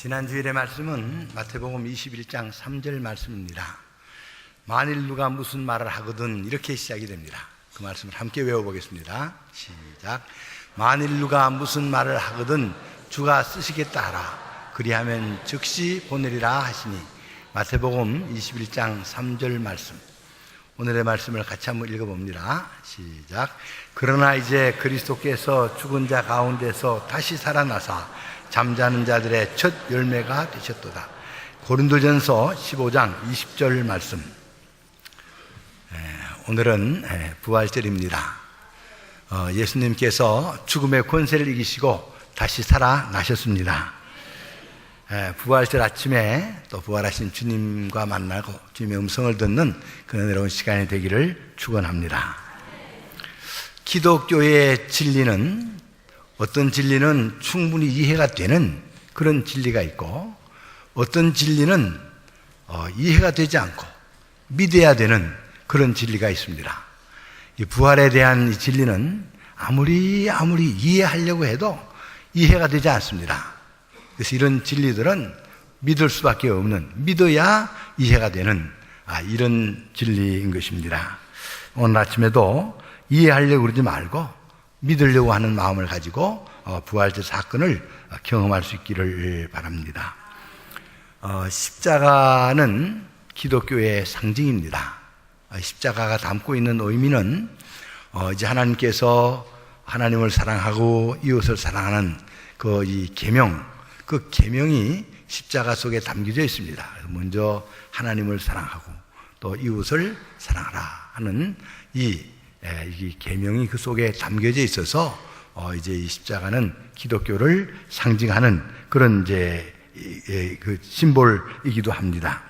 지난 주일의 말씀은 마태복음 21장 3절 말씀입니다. 만일 누가 무슨 말을 하거든, 이렇게 시작이 됩니다. 그 말씀을 함께 외워보겠습니다. 시작. 만일 누가 무슨 말을 하거든 주가 쓰시겠다 하라. 그리하면 즉시 보내리라 하시니. 마태복음 21장 3절 말씀. 오늘의 말씀을 같이 한번 읽어봅니다. 시작. 그러나 이제 그리스도께서 죽은 자 가운데서 다시 살아나사 잠자는 자들의 첫 열매가 되셨도다. 고린도전서 15장 20절 말씀. 오늘은 부활절입니다. 예수님께서 죽음의 권세를 이기시고 다시 살아나셨습니다. 부활절 아침에 또 부활하신 주님과 만나고 주님의 음성을 듣는 그 은혜로운 시간이 되기를 축원합니다. 기독교의 진리는, 어떤 진리는 충분히 이해가 되는 그런 진리가 있고, 어떤 진리는 이해가 되지 않고 믿어야 되는 그런 진리가 있습니다. 이 부활에 대한 이 진리는 아무리 이해하려고 해도 이해가 되지 않습니다. 그래서 이런 진리들은 믿을 수밖에 없는, 믿어야 이해가 되는 이런 진리인 것입니다. 오늘 아침에도 이해하려고 그러지 말고 믿으려고 하는 마음을 가지고 부활절 사건을 경험할 수 있기를 바랍니다. 십자가는 기독교의 상징입니다. 십자가가 담고 있는 의미는 이제 하나님께서 하나님을 사랑하고 이웃을 사랑하는 이 계명, 그 계명이 십자가 속에 담겨져 있습니다. 먼저 하나님을 사랑하고 또 이웃을 사랑하라 하는 이 계명이 그 속에 담겨져 있어서 이제 이 십자가는 기독교를 상징하는 그런 그 심볼이기도 합니다.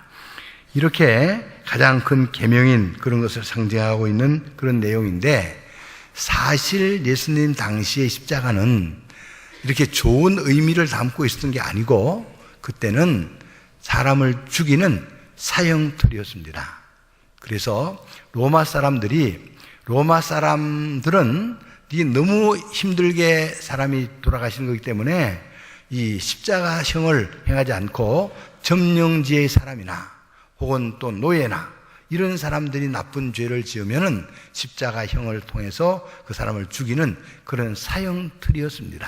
이렇게 가장 큰 계명인 그런 것을 상징하고 있는 그런 내용인데, 사실 예수님 당시의 십자가는 이렇게 좋은 의미를 담고 있었던 게 아니고, 그때는 사람을 죽이는 사형틀이었습니다. 그래서 로마 사람들은 너무 힘들게 사람이 돌아가시는 거기 때문에 이 십자가형을 행하지 않고 점령지의 사람이나 혹은 또 노예나 이런 사람들이 나쁜 죄를 지으면은 십자가형을 통해서 그 사람을 죽이는 그런 사형틀이었습니다.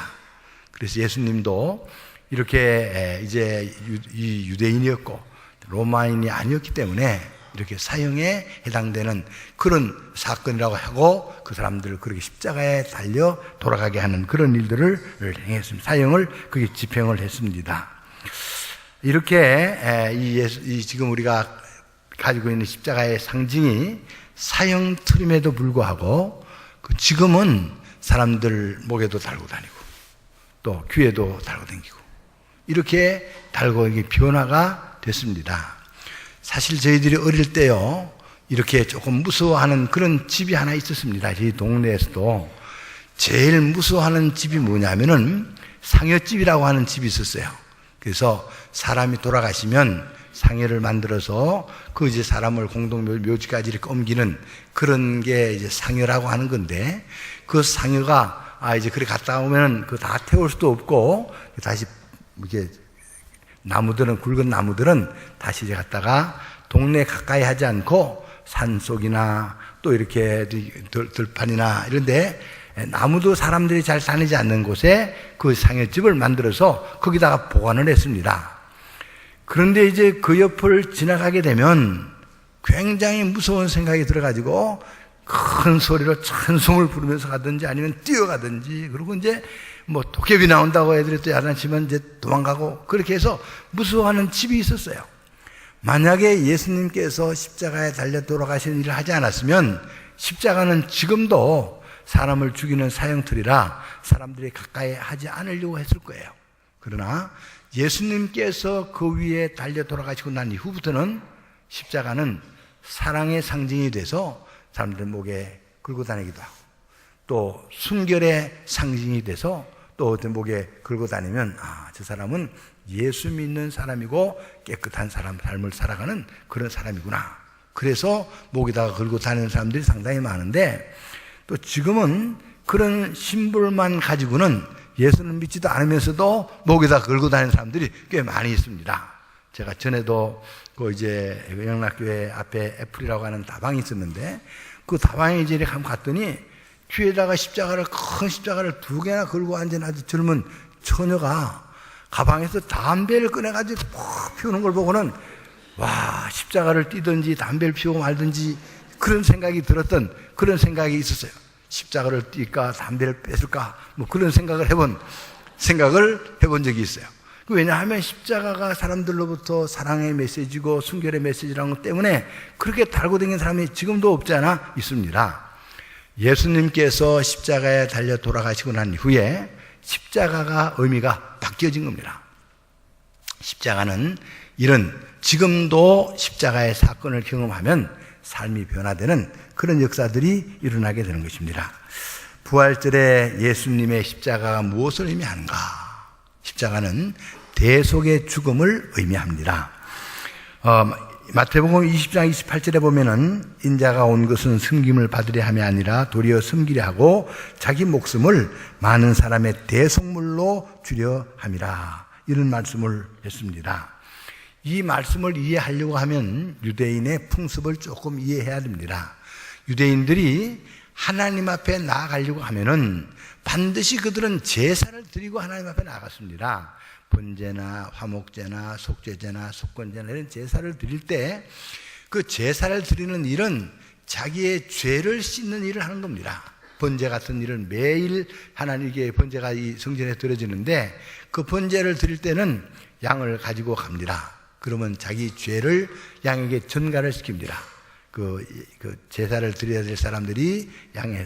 그래서 예수님도 이렇게 이제 이 유대인이었고 로마인이 아니었기 때문에 이렇게 사형에 해당되는 그런 사건이라고 하고 그 사람들을 그렇게 십자가에 달려 돌아가게 하는 그런 일들을 행했습니다. 사형을 그게 집행을 했습니다. 이렇게 지금 우리가 가지고 있는 십자가의 상징이 사형틀임에도 불구하고 지금은 사람들 목에도 달고 다니고 또 귀에도 달고 다니고 이렇게 달고 이게 변화가 됐습니다. 사실 저희들이 어릴 때요, 이렇게 조금 무서워하는 그런 집이 하나 있었습니다. 저희 동네에서도 제일 무서워하는 집이 뭐냐면은 상여집이라고 하는 집이 있었어요. 그래서 사람이 돌아가시면 상여를 만들어서 그 이제 사람을 공동묘지까지 이렇게 옮기는 그런 게 이제 상여라고 하는 건데, 그 상여가 이제 그래 갔다 오면 그 다 태울 수도 없고 다시 이렇게 굵은 나무들은 다시 이제 갔다가 동네 가까이 하지 않고 산속이나 또 이렇게 들판이나 이런데 나무도 사람들이 잘 다니지 않는 곳에 그 상여집을 만들어서 거기다가 보관을 했습니다. 그런데 이제 그 옆을 지나가게 되면 굉장히 무서운 생각이 들어가지고 큰 소리로 찬송을 부르면서 가든지 아니면 뛰어가든지, 그리고 이제 도깨비 나온다고 애들이 또 야단치면 이제 도망가고, 그렇게 해서 무서워하는 집이 있었어요. 만약에 예수님께서 십자가에 달려 돌아가시는 일을 하지 않았으면 십자가는 지금도 사람을 죽이는 사형틀이라 사람들이 가까이 하지 않으려고 했을 거예요. 그러나 예수님께서 그 위에 달려 돌아가시고 난 이후부터는 십자가는 사랑의 상징이 돼서 사람들 목에 걸고 다니기도 하고, 또 순결의 상징이 돼서 또 어떤 목에 걸고 다니면 저 사람은 예수 믿는 사람이고 깨끗한 삶을 살아가는 그런 사람이구나. 그래서 목에다가 걸고 다니는 사람들이 상당히 많은데, 또 지금은 그런 심볼만 가지고는 예수를 믿지도 않으면서도 목에다 걸고 다니는 사람들이 꽤 많이 있습니다. 제가 전에도 그 이제 영락교회 앞에 애플이라고 하는 다방이 있었는데 그 다방에 이제 이렇게 한번 갔더니 뒤에다가 큰 십자가를 2개나 걸고 앉은 아주 젊은 처녀가 가방에서 담배를 꺼내가지고 푹 피우는 걸 보고는 와, 십자가를 띄든지 담배를 피우고 말든지 그런 생각이 들었던 그런 생각이 있었어요. 십자가를 띄까 담배를 뺏을까 뭐 그런 생각을 해본 적이 있어요. 왜냐하면 십자가가 사람들로부터 사랑의 메시지고 순결의 메시지라는 것 때문에 그렇게 달고 다니는 사람이 지금도 없지 않아 있습니다. 예수님께서 십자가에 달려 돌아가시고 난 이후에 십자가가 의미가 바뀌어진 겁니다. 십자가는 이런 지금도 십자가의 사건을 경험하면 삶이 변화되는 그런 역사들이 일어나게 되는 것입니다. 부활절에 예수님의 십자가가 무엇을 의미하는가? 십자가는 대속의 죽음을 의미합니다. 마태복음 20장 28절에 보면은 인자가 온 것은 섬김을 받으려 함이 아니라 도리어 섬기려 하고 자기 목숨을 많은 사람의 대속물로 주려 함이라, 이런 말씀을 했습니다. 이 말씀을 이해하려고 하면 유대인의 풍습을 조금 이해해야 됩니다. 유대인들이 하나님 앞에 나아가려고 하면은 반드시 그들은 제사를 드리고 하나님 앞에 나아갔습니다. 번제나 화목제나 속죄제나 속건제나 이런 제사를 드릴 때 그 제사를 드리는 일은 자기의 죄를 씻는 일을 하는 겁니다. 번제 같은 일은 매일 하나님께 번제가 이 성전에 드려지는데 그 번제를 드릴 때는 양을 가지고 갑니다. 그러면 자기 죄를 양에게 전가를 시킵니다. 그 제사를 드려야 될 사람들이 양의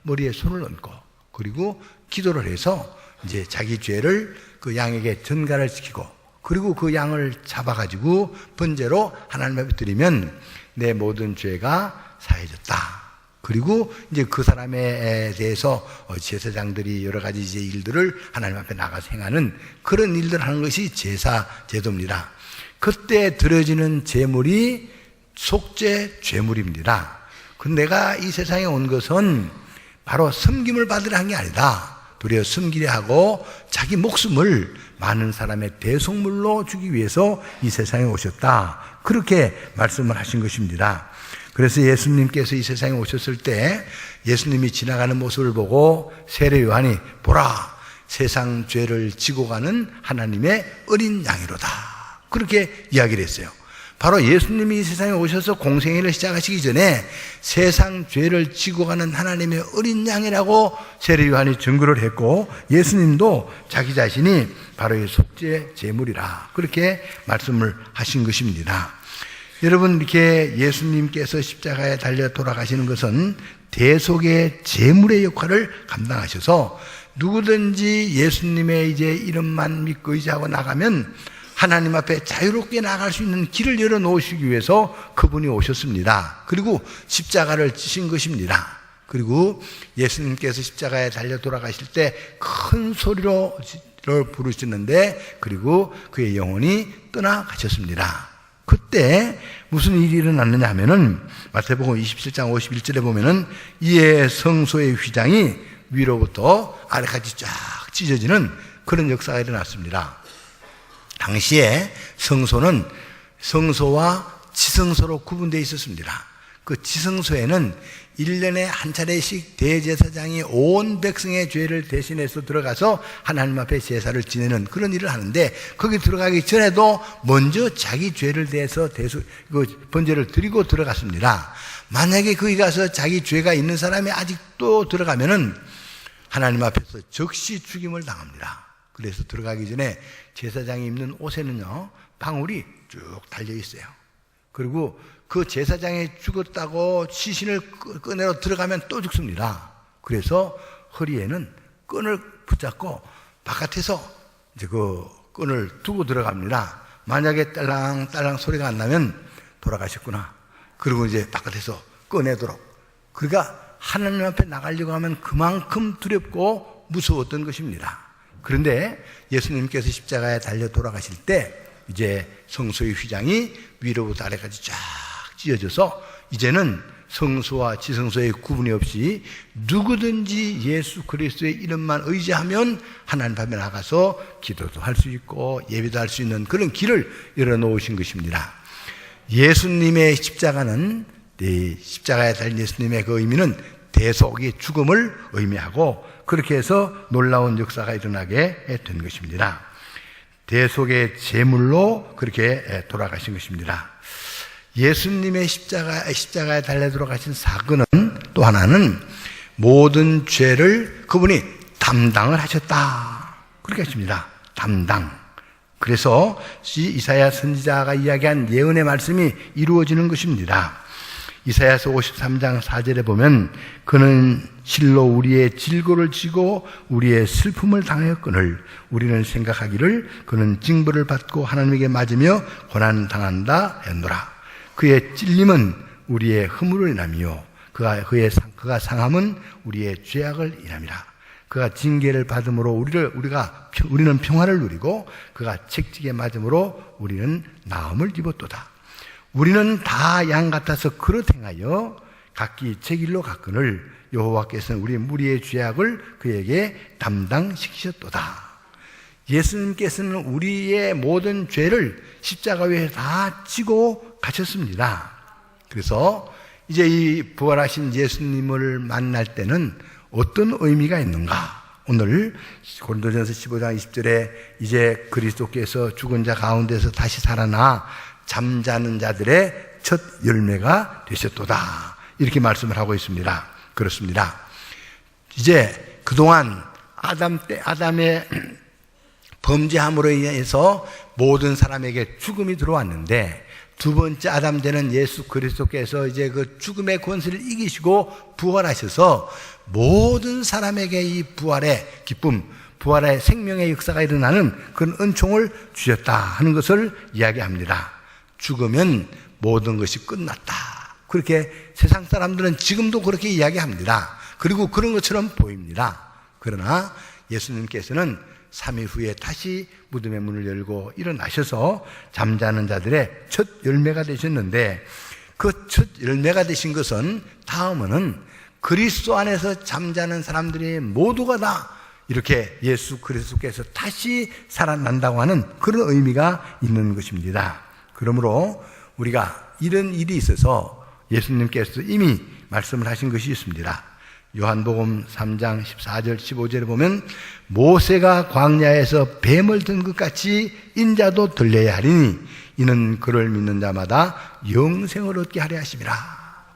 머리에 손을 얹고 그리고 기도를 해서 이제 자기 죄를 그 양에게 전가를 시키고 그리고 그 양을 잡아가지고 번제로 하나님 앞에 드리면 내 모든 죄가 사해졌다. 그리고 이제 그 사람에 대해서 제사장들이 여러 가지 이제 일들을 하나님 앞에 나가서 행하는 그런 일들을 하는 것이 제사 제도입니다. 그때 드려지는 제물이 속죄 제물입니다. 내가 이 세상에 온 것은 바로 섬김을 받으려 한 게 아니다. 도리어 섬기려 하고 자기 목숨을 많은 사람의 대속물로 주기 위해서 이 세상에 오셨다. 그렇게 말씀을 하신 것입니다. 그래서 예수님께서 이 세상에 오셨을 때 예수님이 지나가는 모습을 보고 세례 요한이 보라, 세상 죄를 지고 가는 하나님의 어린 양이로다. 그렇게 이야기를 했어요. 바로 예수님이 이 세상에 오셔서 공생애를 시작하시기 전에 세상 죄를 지고 가는 하나님의 어린 양이라고 세례 요한이 증거를 했고 예수님도 자기 자신이 바로 이 속죄 제물이라 그렇게 말씀을 하신 것입니다. 여러분, 이렇게 예수님께서 십자가에 달려 돌아가시는 것은 대속의 제물의 역할을 감당하셔서 누구든지 예수님의 이제 이름만 믿고 의지하고 나가면 하나님 앞에 자유롭게 나갈 수 있는 길을 열어놓으시기 위해서 그분이 오셨습니다. 그리고 십자가를 지신 것입니다. 그리고 예수님께서 십자가에 달려 돌아가실 때 큰 소리로 부르시는데 그리고 그의 영혼이 떠나가셨습니다. 그때 무슨 일이 일어났느냐 하면은 마태복음 27장 51절에 보면은 이에 성소의 휘장이 위로부터 아래까지 쫙 찢어지는 그런 역사가 일어났습니다. 당시에 성소는 성소와 지성소로 구분되어 있었습니다. 그 지성소에는 1년에 한 차례씩 대제사장이 온 백성의 죄를 대신해서 들어가서 하나님 앞에 제사를 지내는 그런 일을 하는데 거기 들어가기 전에도 먼저 자기 죄를 대해서 번제를 드리고 들어갔습니다. 만약에 거기 가서 자기 죄가 있는 사람이 아직도 들어가면은 하나님 앞에서 즉시 죽임을 당합니다. 그래서 들어가기 전에 제사장이 입는 옷에는요, 방울이 쭉 달려 있어요. 그리고 그 제사장이 죽었다고 시신을 꺼내러 들어가면 또 죽습니다. 그래서 허리에는 끈을 붙잡고 바깥에서 이제 그 끈을 두고 들어갑니다. 만약에 딸랑딸랑 소리가 안 나면 돌아가셨구나. 그리고 이제 바깥에서 꺼내도록. 그러니까 하나님 앞에 나가려고 하면 그만큼 두렵고 무서웠던 것입니다. 그런데 예수님께서 십자가에 달려 돌아가실 때 이제 성소의 휘장이 위로부터 아래까지 쫙 찢어져서 이제는 성소와 지성소의 구분이 없이 누구든지 예수 그리스도의 이름만 의지하면 하나님 앞에 나가서 기도도 할 수 있고 예배도 할 수 있는 그런 길을 열어놓으신 것입니다. 예수님의 십자가는, 십자가에 달린 예수님의 그 의미는 대속의 죽음을 의미하고, 그렇게 해서 놀라운 역사가 일어나게 된 것입니다. 대속의 제물로 그렇게 돌아가신 것입니다. 예수님의 십자가에 달려 돌아가신 사건은, 또 하나는 모든 죄를 그분이 담당을 하셨다, 그렇게 했습니다. 담당. 그래서 이사야 선지자가 이야기한 예언의 말씀이 이루어지는 것입니다. 이사야서 53장 4절에 보면 그는 실로 우리의 질고를 지고 우리의 슬픔을 당하였거늘 우리는 생각하기를 그는 징벌을 받고 하나님에게 맞으며 고난당한다 했노라. 그의 찔림은 우리의 허물을 인하며 그가 상함은 우리의 죄악을 인함이라. 그가 징계를 받음으로 우리는 평화를 누리고 그가 책찍에 맞음으로 우리는 나음을 입었도다. 우리는 다 양 같아서 그릇 행하여 각기 제 길로 갔거늘 여호와께서는 우리 무리의 죄악을 그에게 담당시키셨도다. 예수님께서는 우리의 모든 죄를 십자가 위에 다 지고 가셨습니다. 그래서 이제 이 부활하신 예수님을 만날 때는 어떤 의미가 있는가? 오늘 고린도전서 15장 20절에 이제 그리스도께서 죽은 자 가운데서 다시 살아나 잠자는 자들의 첫 열매가 되셨도다, 이렇게 말씀을 하고 있습니다. 그렇습니다. 이제 그동안 아담의 범죄함으로 인해서 모든 사람에게 죽음이 들어왔는데, 두 번째 아담 되는 예수 그리스도께서 이제 그 죽음의 권세를 이기시고 부활하셔서 모든 사람에게 이 부활의 기쁨, 부활의 생명의 역사가 일어나는 그런 은총을 주셨다 하는 것을 이야기합니다. 죽으면 모든 것이 끝났다, 그렇게 세상 사람들은 지금도 그렇게 이야기합니다. 그리고 그런 것처럼 보입니다. 그러나 예수님께서는 3일 후에 다시 무덤의 문을 열고 일어나셔서 잠자는 자들의 첫 열매가 되셨는데, 그 첫 열매가 되신 것은 다음은 그리스도 안에서 잠자는 사람들이 모두가 다 이렇게 예수 그리스도께서 다시 살아난다고 하는 그런 의미가 있는 것입니다. 그러므로 우리가 이런 일이 있어서 예수님께서 이미 말씀을 하신 것이 있습니다. 요한복음 3장 14절 15절에 보면 모세가 광야에서 뱀을 든 것 같이 인자도 들려야 하리니 이는 그를 믿는 자마다 영생을 얻게 하려 하심이라.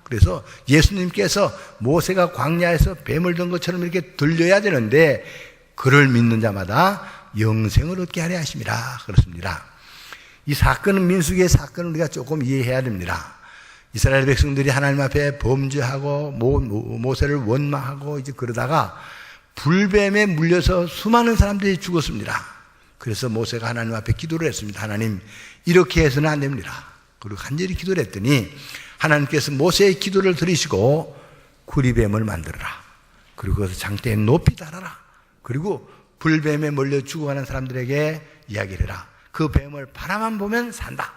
그래서 예수님께서 모세가 광야에서 뱀을 든 것처럼 이렇게 들려야 되는데 그를 믿는 자마다 영생을 얻게 하려 하심이라 그렇습니다. 이 사건은, 민수기의 사건을 우리가 조금 이해해야 됩니다. 이스라엘 백성들이 하나님 앞에 범죄하고 모세를 원망하고 이제 그러다가 불뱀에 물려서 수많은 사람들이 죽었습니다. 그래서 모세가 하나님 앞에 기도를 했습니다. 하나님, 이렇게 해서는 안 됩니다. 그리고 간절히 기도를 했더니 하나님께서 모세의 기도를 들으시고 구리뱀을 만들어라. 그리고 그것을 장대에 높이 달아라. 그리고 불뱀에 몰려 죽어가는 사람들에게 이야기를 해라. 그 뱀을 바라만 보면 산다.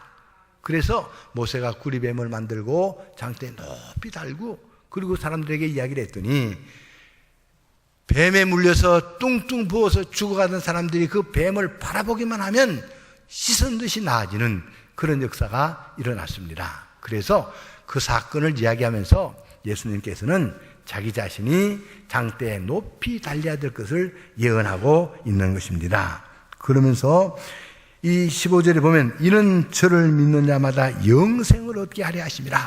그래서 모세가 구리뱀을 만들고 장대에 높이 달고 그리고 사람들에게 이야기를 했더니 뱀에 물려서 뚱뚱 부어서 죽어가던 사람들이 그 뱀을 바라보기만 하면 씻은 듯이 나아지는 그런 역사가 일어났습니다. 그래서 그 사건을 이야기하면서 예수님께서는 자기 자신이 장대에 높이 달려야 될 것을 예언하고 있는 것입니다. 그러면서 이 15절에 보면 이는 저를 믿는 자마다 영생을 얻게 하려 하심이라.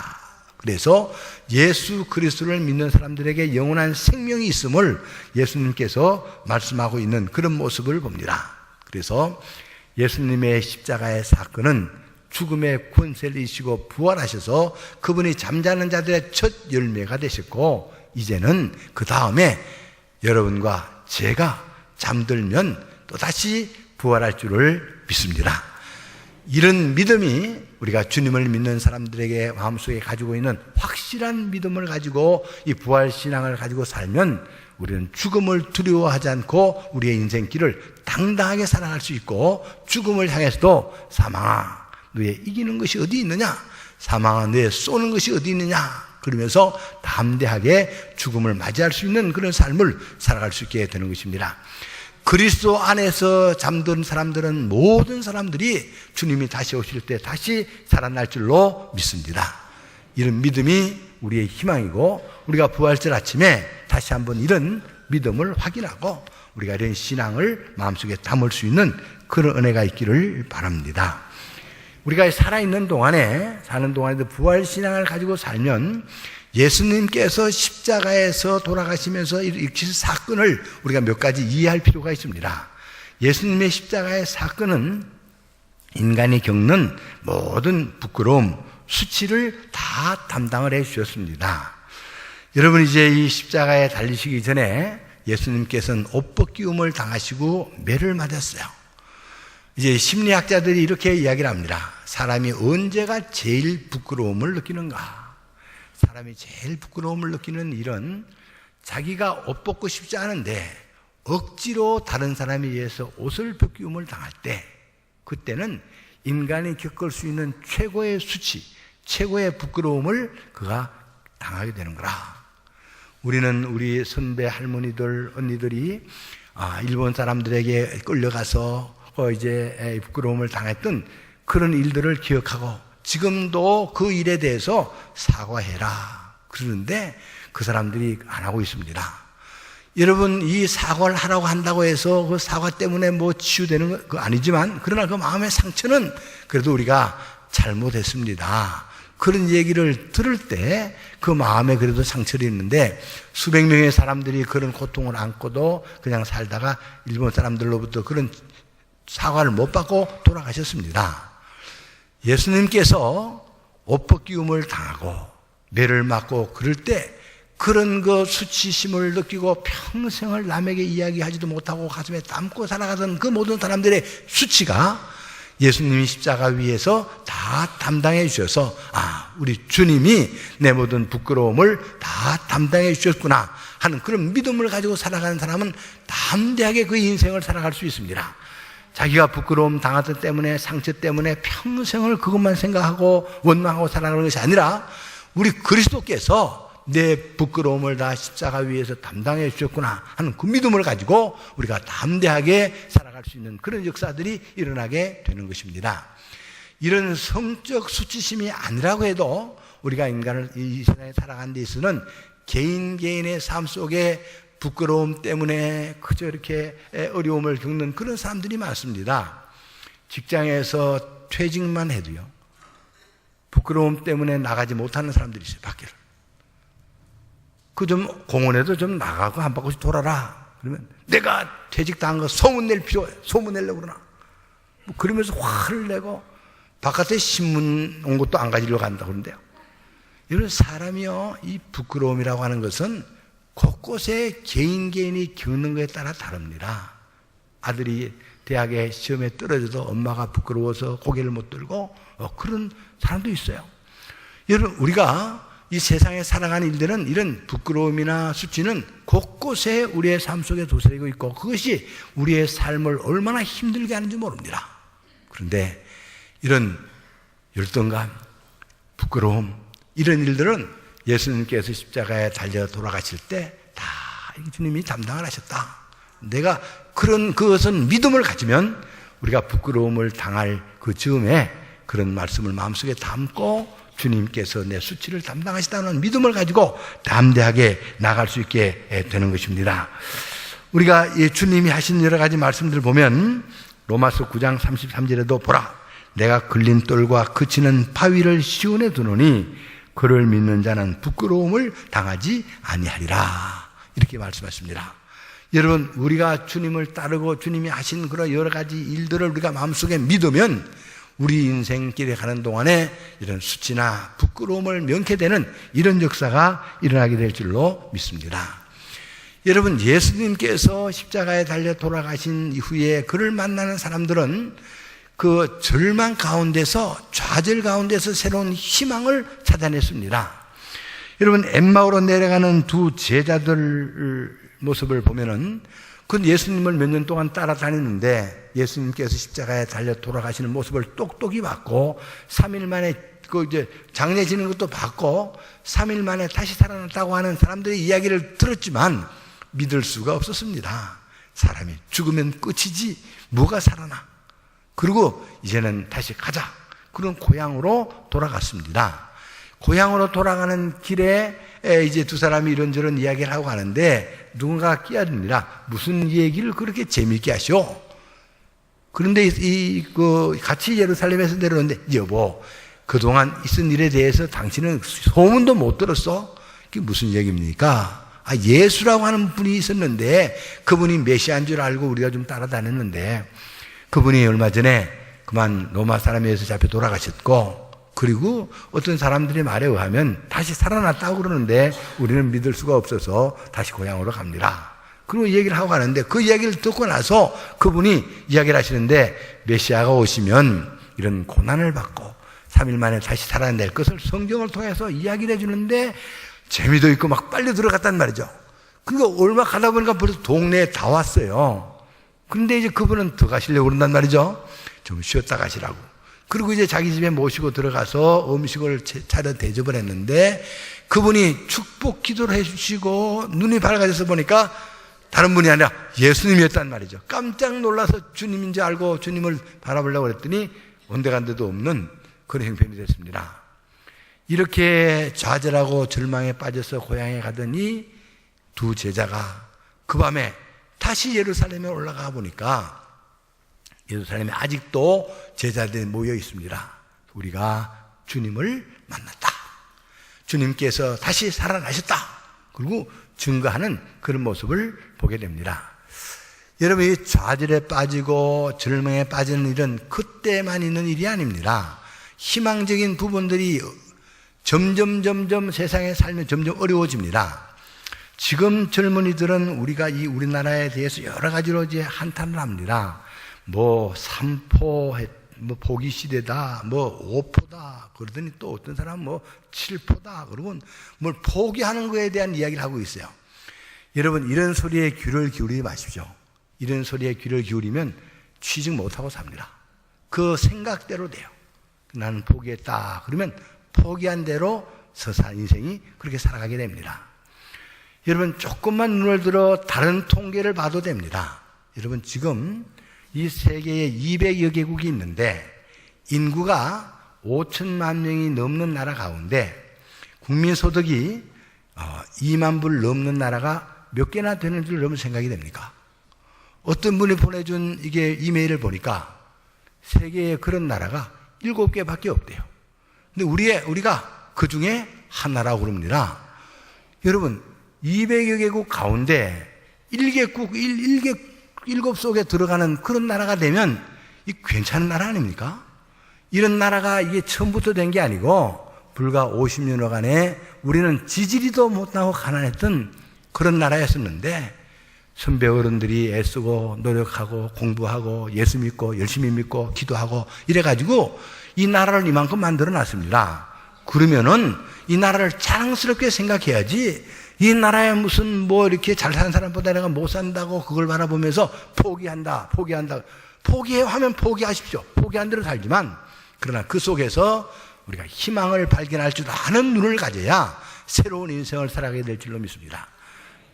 그래서 예수 그리스도를 믿는 사람들에게 영원한 생명이 있음을 예수님께서 말씀하고 있는 그런 모습을 봅니다. 그래서 예수님의 십자가의 사건은 죽음의 권세를 이기시고 부활하셔서 그분이 잠자는 자들의 첫 열매가 되셨고, 이제는 그 다음에 여러분과 제가 잠들면 또다시 부활할 줄을 믿습니다. 이런 믿음이 우리가 주님을 믿는 사람들에게 마음속에 가지고 있는 확실한 믿음을 가지고 이 부활신앙을 가지고 살면 우리는 죽음을 두려워하지 않고 우리의 인생길을 당당하게 살아갈 수 있고, 죽음을 향해서도 사망아 너의 이기는 것이 어디 있느냐, 사망아 너의 쏘는 것이 어디 있느냐, 그러면서 담대하게 죽음을 맞이할 수 있는 그런 삶을 살아갈 수 있게 되는 것입니다. 그리스도 안에서 잠든 사람들은 모든 사람들이 주님이 다시 오실 때 다시 살아날 줄로 믿습니다. 이런 믿음이 우리의 희망이고, 우리가 부활절 아침에 다시 한번 이런 믿음을 확인하고 우리가 이런 신앙을 마음속에 담을 수 있는 그런 은혜가 있기를 바랍니다. 우리가 살아있는 동안에, 사는 동안에도 부활신앙을 가지고 살면 예수님께서 십자가에서 돌아가시면서 일으키신 사건을 우리가 몇 가지 이해할 필요가 있습니다. 예수님의 십자가의 사건은 인간이 겪는 모든 부끄러움, 수치를 다 담당을 해 주셨습니다. 여러분, 이제 이 십자가에 달리시기 전에 예수님께서는 옷벗기움을 당하시고 매를 맞았어요. 이제 심리학자들이 이렇게 이야기를 합니다. 사람이 언제가 제일 부끄러움을 느끼는가? 사람이 제일 부끄러움을 느끼는 일은 자기가 옷 벗고 싶지 않은데 억지로 다른 사람에 의해서 옷을 벗기움을 당할 때, 그때는 인간이 겪을 수 있는 최고의 수치, 최고의 부끄러움을 그가 당하게 되는 거라. 우리는 우리 선배 할머니들, 언니들이 일본 사람들에게 끌려가서 이제 부끄러움을 당했던 그런 일들을 기억하고 지금도 그 일에 대해서 사과해라 그러는데 그 사람들이 안 하고 있습니다. 여러분, 이 사과를 하라고 한다고 해서 그 사과 때문에 뭐 치유되는 거 아니지만, 그러나 그 마음의 상처는 그래도 우리가 잘못했습니다, 그런 얘기를 들을 때 그 마음에 그래도 상처를 있는데, 수백 명의 사람들이 그런 고통을 안고도 그냥 살다가 일본 사람들로부터 그런 사과를 못 받고 돌아가셨습니다. 예수님께서 옷벗기움을 당하고 매를 맞고 그럴 때 그런 그 수치심을 느끼고 평생을 남에게 이야기하지도 못하고 가슴에 담고 살아가던 그 모든 사람들의 수치가 예수님이 십자가 위에서 다 담당해 주셔서, 우리 주님이 내 모든 부끄러움을 다 담당해 주셨구나 하는 그런 믿음을 가지고 살아가는 사람은 담대하게 그 인생을 살아갈 수 있습니다. 자기가 부끄러움 당하던 때문에, 상처 때문에 평생을 그것만 생각하고 원망하고 살아가는 것이 아니라, 우리 그리스도께서 내 부끄러움을 다 십자가 위에서 담당해 주셨구나 하는 그 믿음을 가지고 우리가 담대하게 살아갈 수 있는 그런 역사들이 일어나게 되는 것입니다. 이런 성적 수치심이 아니라고 해도 우리가 인간을 이 세상에 살아가는 데 있어서는 개인의 삶 속에 부끄러움 때문에 그저 이렇게 어려움을 겪는 그런 사람들이 많습니다. 직장에서 퇴직만 해도요, 부끄러움 때문에 나가지 못하는 사람들이 있어요, 밖에를. 좀 공원에도 좀 나가고 한 바퀴씩 돌아라 그러면 내가 퇴직당한 거 소문 내려고 그러나, 뭐 그러면서 화를 내고 바깥에 신문 온 것도 안 가지려고 한다고 그러는데요. 이런 사람이요, 이 부끄러움이라고 하는 것은 곳곳에 개인이 겪는 것에 따라 다릅니다. 아들이 대학에 시험에 떨어져도 엄마가 부끄러워서 고개를 못 들고 그런 사람도 있어요. 여러분, 우리가 이 세상에 살아가는 일들은 이런 부끄러움이나 수치는 곳곳에 우리의 삶 속에 도사리고 있고, 그것이 우리의 삶을 얼마나 힘들게 하는지 모릅니다. 그런데 이런 열등감, 부끄러움, 이런 일들은 예수님께서 십자가에 달려 돌아가실 때 다 주님이 담당을 하셨다. 내가 그것은 믿음을 가지면 우리가 부끄러움을 당할 그 즈음에 그런 말씀을 마음속에 담고 주님께서 내 수치를 담당하시다는 믿음을 가지고 담대하게 나갈 수 있게 되는 것입니다. 우리가 주님이 하신 여러 가지 말씀들을 보면 로마서 9장 33절에도 보라, 내가 걸린 똘과 그치는 바위를 시온에 두노니 그를 믿는 자는 부끄러움을 당하지 아니하리라, 이렇게 말씀하십니다. 여러분, 우리가 주님을 따르고 주님이 하신 그런 여러 가지 일들을 우리가 마음속에 믿으면 우리 인생길에 가는 동안에 이런 수치나 부끄러움을 면케 되는 이런 역사가 일어나게 될 줄로 믿습니다. 여러분, 예수님께서 십자가에 달려 돌아가신 이후에 그를 만나는 사람들은 그 절망 가운데서, 좌절 가운데서 새로운 희망을 찾아냈습니다. 여러분, 엠마오로 내려가는 두 제자들 모습을 보면은, 그건 예수님을 몇 년 동안 따라다녔는데 예수님께서 십자가에 달려 돌아가시는 모습을 똑똑히 봤고 3일 만에 이제 장례 지는 것도 봤고 3일 만에 다시 살아났다고 하는 사람들의 이야기를 들었지만 믿을 수가 없었습니다. 사람이 죽으면 끝이지 뭐가 살아나. 그리고 이제는 다시 가자. 그런 고향으로 돌아갔습니다. 고향으로 돌아가는 길에 이제 두 사람이 이런저런 이야기를 하고 가는데 누군가가 끼어듭니다. 무슨 얘기를 그렇게 재미있게 하시오? 그런데 같이 예루살렘에서 내려오는데, 여보, 그동안 있은 일에 대해서 당신은 소문도 못 들었어? 그게 무슨 얘기입니까? 예수라고 하는 분이 있었는데 그분이 메시아인 줄 알고 우리가 좀 따라다녔는데 그분이 얼마 전에 그만 로마 사람에서 잡혀 돌아가셨고, 그리고 어떤 사람들의 말에 의하면 다시 살아났다고 그러는데 우리는 믿을 수가 없어서 다시 고향으로 갑니다. 그리고 얘기를 하고 가는데 그 이야기를 듣고 나서 그분이 이야기를 하시는데 메시아가 오시면 이런 고난을 받고 3일 만에 다시 살아낼 것을 성경을 통해서 이야기를 해주는데 재미도 있고 막 빨리 들어갔단 말이죠. 그러니까 얼마 가다 보니까 벌써 동네에 다 왔어요. 그런데 이제 그분은 더 가시려고 그런단 말이죠. 좀 쉬었다 가시라고. 그리고 이제 자기 집에 모시고 들어가서 음식을 차려 대접을 했는데 그분이 축복 기도를 해주시고 눈이 밝아져서 보니까 다른 분이 아니라 예수님이었단 말이죠. 깜짝 놀라서 주님인 줄 알고 주님을 바라보려고 했더니 온데간데도 없는 그런 형편이 됐습니다. 이렇게 좌절하고 절망에 빠져서 고향에 가더니 두 제자가 그 밤에 다시 예루살렘에 올라가 보니까 예루살렘에 아직도 제자들이 모여 있습니다. 우리가 주님을 만났다. 주님께서 다시 살아나셨다. 그리고 증거하는 그런 모습을 보게 됩니다. 여러분, 이 좌절에 빠지고 절망에 빠지는 일은 그때만 있는 일이 아닙니다. 희망적인 부분들이 점점 세상에 살면 점점 어려워집니다. 지금 젊은이들은 우리가 이 우리나라에 대해서 여러 가지로 이제 한탄을 합니다. 삼포, 포기 시대다, 5포다, 그러더니 또 어떤 사람은 7포다, 그러고 뭘 포기하는 거에 대한 이야기를 하고 있어요. 여러분, 이런 소리에 귀를 기울이지 마십시오. 이런 소리에 귀를 기울이면 취직 못하고 삽니다. 그 생각대로 돼요. 나는 포기했다. 그러면 포기한 대로 서사 인생이 그렇게 살아가게 됩니다. 여러분, 조금만 눈을 들어 다른 통계를 봐도 됩니다. 여러분, 지금 이 세계에 200여 개국이 있는데 인구가 5천만 명이 넘는 나라 가운데 국민소득이 2만 불 넘는 나라가 몇 개나 되는 줄 여러분 생각이 됩니까? 어떤 분이 보내준 이게 이메일을 보니까 세계에 그런 나라가 7개밖에 없대요. 근데 우리가 그 중에 하나라고 그럽니다. 여러분, 200여 개국 가운데 7 속에 들어가는 그런 나라가 되면 이 괜찮은 나라 아닙니까? 이런 나라가 이게 처음부터 된 게 아니고 불과 50년여간에 우리는 지지리도 못하고 가난했던 그런 나라였었는데 선배 어른들이 애쓰고 노력하고 공부하고 예수 믿고 열심히 믿고 기도하고 이래가지고 이 나라를 이만큼 만들어 놨습니다. 그러면은 이 나라를 자랑스럽게 생각해야지 이 나라에 무슨 이렇게 잘 사는 사람보다 내가 못 산다고 그걸 바라보면서 포기한다. 포기해 하면 포기하십시오. 포기한 대로 살지만 그러나 그 속에서 우리가 희망을 발견할 줄 아는 눈을 가져야 새로운 인생을 살아가게 될 줄로 믿습니다.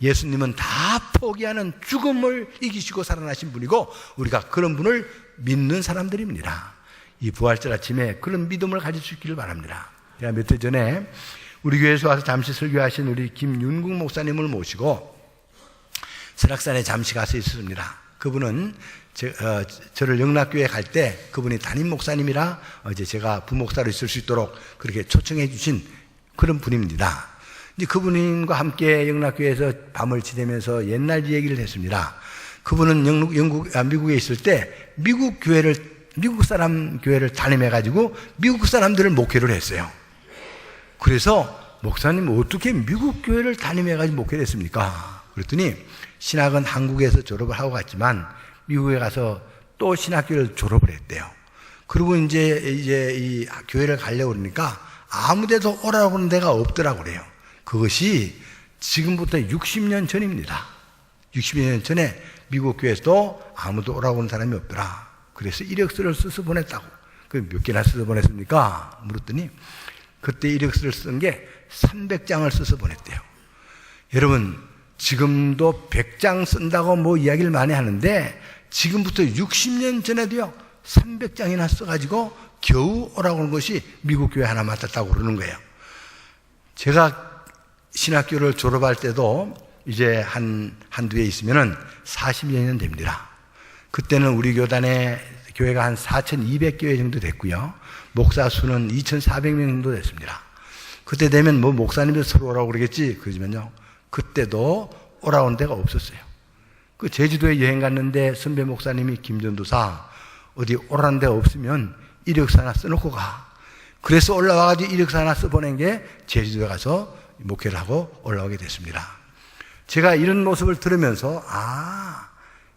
예수님은 다 포기하는 죽음을 이기시고 살아나신 분이고 우리가 그런 분을 믿는 사람들입니다. 이 부활절 아침에 그런 믿음을 가질 수 있기를 바랍니다. 제가 몇 해 전에 우리 교회에서 와서 잠시 설교하신 우리 김윤국 목사님을 모시고 설악산에 잠시 가서 있었습니다. 그분은 저를 영락교회 갈 때 그분이 담임 목사님이라 이제 제가 부목사로 있을 수 있도록 그렇게 초청해 주신 그런 분입니다. 이제 그분과 함께 영락교회에서 밤을 지내면서 옛날 얘기를 했습니다. 그분은 미국에 있을 때 미국 사람 교회를 담임해가지고 미국 사람들을 목회를 했어요. 그래서 목사님 어떻게 미국 교회를 담임해가지고 목회를 했습니까? 그랬더니 신학은 한국에서 졸업을 하고 갔지만 미국에 가서 또 신학교를 졸업을 했대요. 그리고 이제 이 교회를 가려고 그러니까 아무 데도 오라고 하는 데가 없더라고 그래요. 그것이 지금부터 60년 전입니다. 60년 전에 미국 교회에서도 아무도 오라고 하는 사람이 없더라. 그래서 이력서를 써서 보냈다고. 그 몇 개나 써서 보냈습니까? 물었더니 그때 이력서를 쓴 게 300장을 써서 보냈대요. 여러분, 지금도 100장 쓴다고 뭐 이야기를 많이 하는데 지금부터 60년 전에도요 300장이나 써가지고 겨우 오라고 하는 것이 미국 교회 하나 맡았다고 그러는 거예요. 제가 신학교를 졸업할 때도 이제 한두 해 있으면은 40여 년 됩니다. 그때는 우리 교회가 한 4,200교회 정도 됐고요. 목사 수는 2,400명 정도 됐습니다. 그때 되면 뭐 목사님들 서로 오라고 그러겠지. 그러지만요, 그때도 오라고 하는 데가 없었어요. 그 제주도에 여행 갔는데 선배 목사님이 김전도사 어디 오라는 데가 없으면 이력서 하나 써놓고 가. 그래서 올라와가지고 이력서 하나 써보낸 게 제주도에 가서 목회를 하고 올라오게 됐습니다. 제가 이런 모습을 들으면서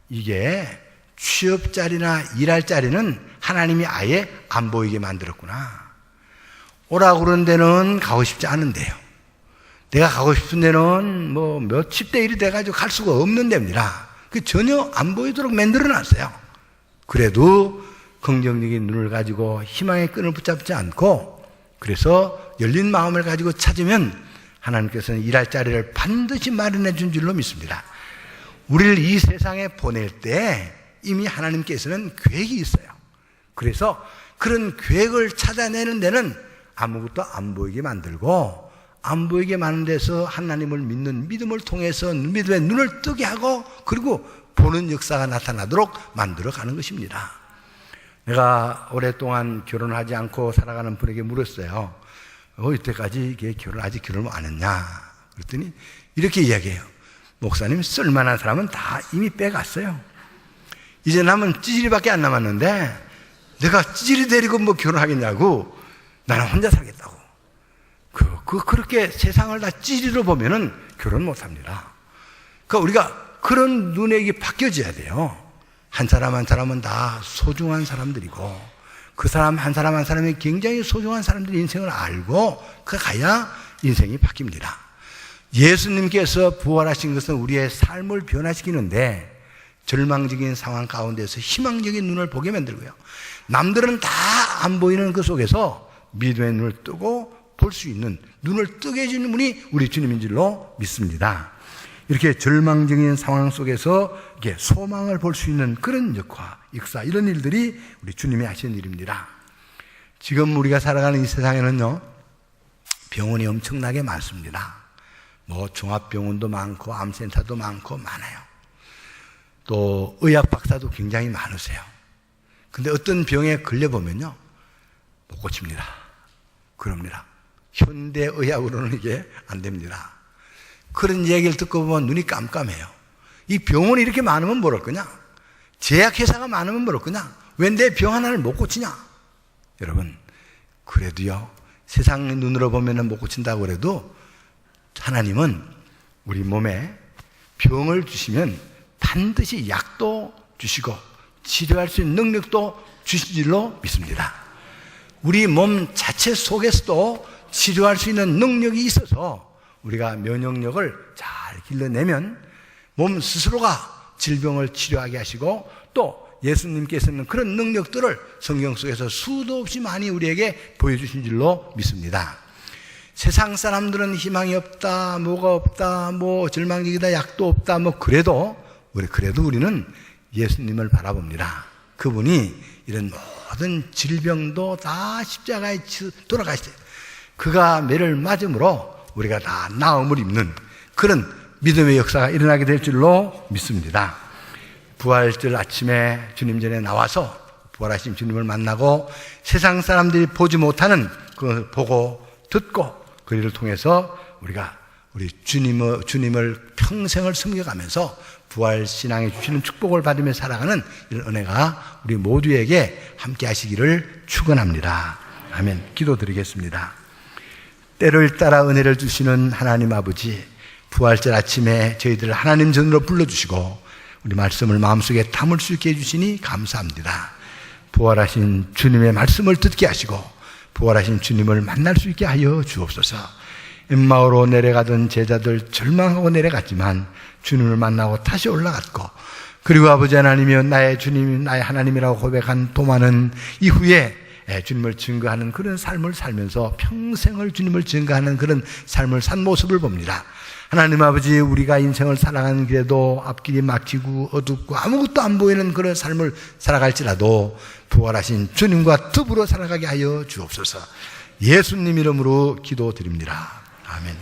이게 취업 자리나 일할 자리는 하나님이 아예 안 보이게 만들었구나. 오라고 그러는 데는 가고 싶지 않은데요, 내가 가고 싶은 데는 뭐 몇십 대 1이 돼가지고 갈 수가 없는 데입니다. 그 전혀 안 보이도록 만들어놨어요. 그래도 긍정적인 눈을 가지고 희망의 끈을 붙잡지 않고, 그래서 열린 마음을 가지고 찾으면 하나님께서는 일할 자리를 반드시 마련해 준 줄로 믿습니다. 우리를 이 세상에 보낼 때 이미 하나님께서는 계획이 있어요. 그래서 그런 계획을 찾아내는 데는 아무것도 안 보이게 만들고, 안 보이게 만든 데서 하나님을 믿는 믿음을 통해서 믿음의 눈을 뜨게 하고, 그리고 보는 역사가 나타나도록 만들어가는 것입니다. 내가 오랫동안 결혼하지 않고 살아가는 분에게 물었어요. 이때까지 아직 결혼을 안 했냐? 그랬더니 이렇게 이야기해요. 목사님, 쓸만한 사람은 다 이미 빼갔어요. 이제 남은 찌질이밖에 안 남았는데 내가 찌질이 데리고 뭐 결혼하겠냐고. 나는 혼자 살겠다고. 그렇게 세상을 다 찌질로 보면은 결혼 못 합니다. 그러니까 우리가 그런 눈에 바뀌어져야 돼요. 한 사람 한 사람은 다 소중한 사람들이고, 그 사람 한 사람 한 사람이 굉장히 소중한 사람들의 인생을 알고 그 가야 인생이 바뀝니다. 예수님께서 부활하신 것은 우리의 삶을 변화시키는데, 절망적인 상황 가운데서 희망적인 눈을 보게 만들고요, 남들은 다 안 보이는 그 속에서 믿음의 눈을 뜨고 볼 수 있는, 눈을 뜨게 해주는 분이 우리 주님인 줄로 믿습니다. 이렇게 절망적인 상황 속에서 이렇게 소망을 볼 수 있는 그런 역사, 이런 일들이 우리 주님이 하시는 일입니다. 지금 우리가 살아가는 이 세상에는요, 병원이 엄청나게 많습니다. 뭐 종합병원도 많고 암센터도 많고 많아요. 또 의학 박사도 굉장히 많으세요. 근데 어떤 병에 걸려보면요, 못 고칩니다. 그럽니다. 현대의학으로는 이게 안 됩니다. 그런 얘기를 듣고 보면 눈이 깜깜해요. 이 병원이 이렇게 많으면 뭐랄 거냐? 제약회사가 많으면 뭐랄 거냐? 왜 내 병 하나를 못 고치냐? 여러분, 그래도요, 세상 눈으로 보면 못 고친다고 그래도 하나님은 우리 몸에 병을 주시면 반드시 약도 주시고 치료할 수 있는 능력도 주신 줄로 믿습니다. 우리 몸 자체 속에서도 치료할 수 있는 능력이 있어서 우리가 면역력을 잘 길러내면 몸 스스로가 질병을 치료하게 하시고, 또 예수님께서는 그런 능력들을 성경 속에서 수도 없이 많이 우리에게 보여주신 줄로 믿습니다. 세상 사람들은 희망이 없다, 뭐가 없다, 뭐 절망적이다, 약도 없다, 뭐 그래도 우리는 예수님을 바라봅니다. 그분이 이런 모든 질병도 다 십자가에 돌아가셨어요. 그가 매를 맞음으로 우리가 다 나음을 입는 그런 믿음의 역사가 일어나게 될 줄로 믿습니다. 부활절 아침에 주님 전에 나와서 부활하신 주님을 만나고 세상 사람들이 보지 못하는 그걸 보고 듣고 그 일을 통해서 우리가 우리 주님을 평생을 섬겨가면서 부활신앙에 주시는 축복을 받으며 살아가는 이런 은혜가 우리 모두에게 함께 하시기를 축원합니다. 아멘. 기도드리겠습니다. 때를 따라 은혜를 주시는 하나님 아버지, 부활절 아침에 저희들을 하나님 전으로 불러주시고 우리 말씀을 마음속에 담을 수 있게 해주시니 감사합니다. 부활하신 주님의 말씀을 듣게 하시고 부활하신 주님을 만날 수 있게 하여 주옵소서. 엠마오로 내려가던 제자들 절망하고 내려갔지만 주님을 만나고 다시 올라갔고, 그리고 아버지 하나님이여 나의 주님 나의 하나님이라고 고백한 도마는 이후에 주님을 증거하는 그런 삶을 살면서 평생을 주님을 증거하는 그런 삶을 산 모습을 봅니다. 하나님 아버지, 우리가 인생을 살아가는 길에도 앞길이 막히고 어둡고 아무것도 안 보이는 그런 삶을 살아갈지라도 부활하신 주님과 더불어 살아가게 하여 주옵소서. 예수님 이름으로 기도드립니다. 아멘.